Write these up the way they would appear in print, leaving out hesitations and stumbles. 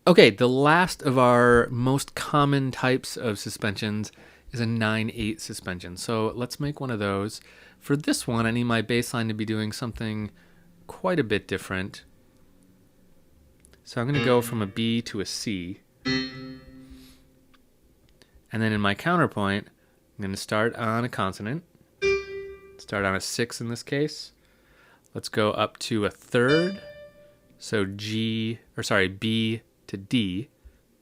Okay, the last of our most common types of suspensions is a 9/8 suspension. So let's make one of those. For this one, I need my baseline to be doing something quite a bit different. So I'm going to go from a B to a C. And then in my counterpoint, I'm going to start on a consonant. Start on a 6 in this case. Let's go up to a third. So B to D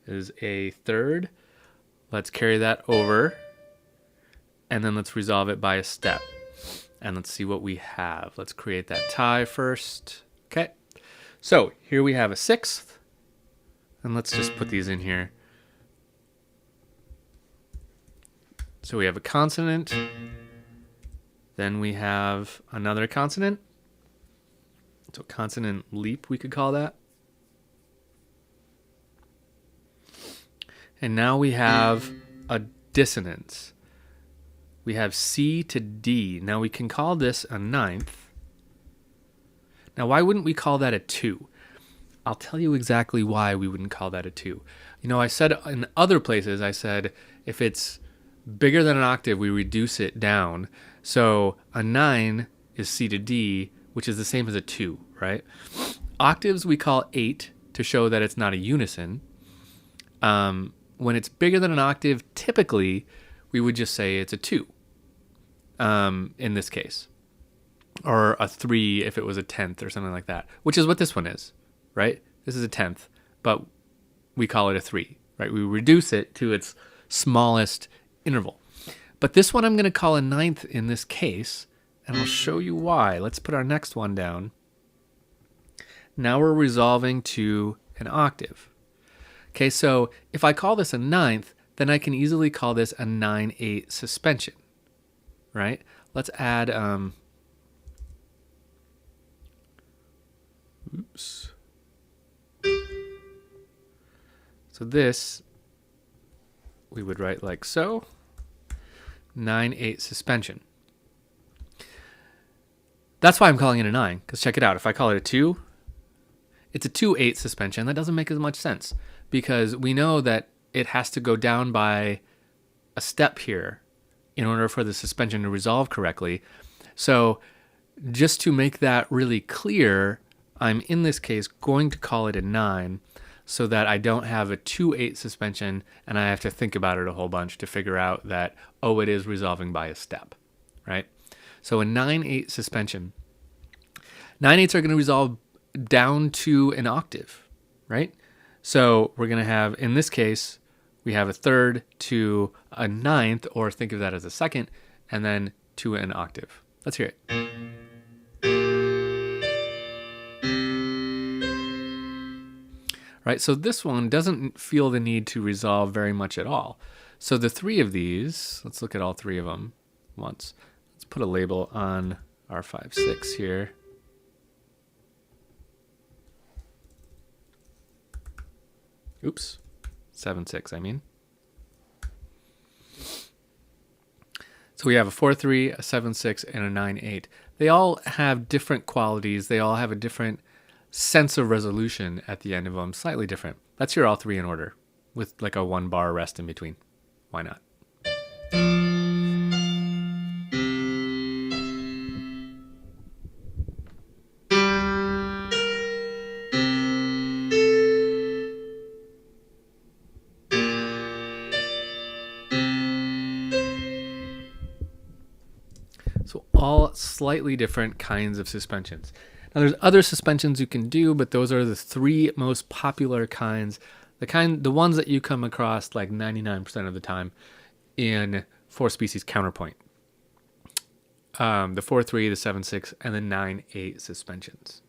is a third. Let's carry that over. And then let's resolve it by a step. And let's see what we have. Let's create that tie first. Okay. So here we have a sixth. And let's just put these in here. So we have a consonant. Then we have another consonant. So consonant leap, we could call that. And now we have a dissonance. We have C to D. Now we can call this a ninth. Now why wouldn't we call that a 2? I'll tell you exactly why we wouldn't call that a 2. You know, I said in other places, I said if it's bigger than an octave, we reduce it down. So a 9 is C to D, which is the same as a 2, right? Octaves we call 8 to show that it's not a unison. When it's bigger than an octave, typically we would just say it's a 2 in this case. Or a 3 if it was a tenth or something like that, which is what this one is, right? This is a tenth, but we call it a 3, right? We reduce it to its smallest interval. But this one I'm going to call a ninth in this case, and I'll show you why. Let's put our next one down. Now we're resolving to an octave. Okay, so if I call this a ninth, then I can easily call this a 9/8 suspension, right? Let's add, oops. So this, we would write like so, 9/8 suspension. That's why I'm calling it a 9, because check it out. If I call it a 2, it's a 2/8 suspension. That doesn't make as much sense, because we know that it has to go down by a step here in order for the suspension to resolve correctly. So just to make that really clear, I'm in this case going to call it a 9 so that I don't have a 2/8 suspension and I have to think about it a whole bunch to figure out that, oh, it is resolving by a step, right? So a 9/8 suspension. 9/8s are going to resolve down to an octave, right? So we're going to have, in this case, we have a third to a ninth, or think of that as a second, and then to an octave. Let's hear it. Right, so this one doesn't feel the need to resolve very much at all. So the three of these, let's look at all three of them once. Let's put a label on our 5/6 here. Oops, 7/6, I mean. So we have a 4/3, a 7/6, and a 9/8. They all have different qualities. They all have a different sense of resolution at the end of them, slightly different. Let's hear all three in order with like a 1-bar rest in between. Why not? So all slightly different kinds of suspensions. Now there's other suspensions you can do, but those are the three most popular kinds. The ones that you come across like 99% of the time in 4-species counterpoint. The 4/3, the 7/6, and the 9/8 suspensions.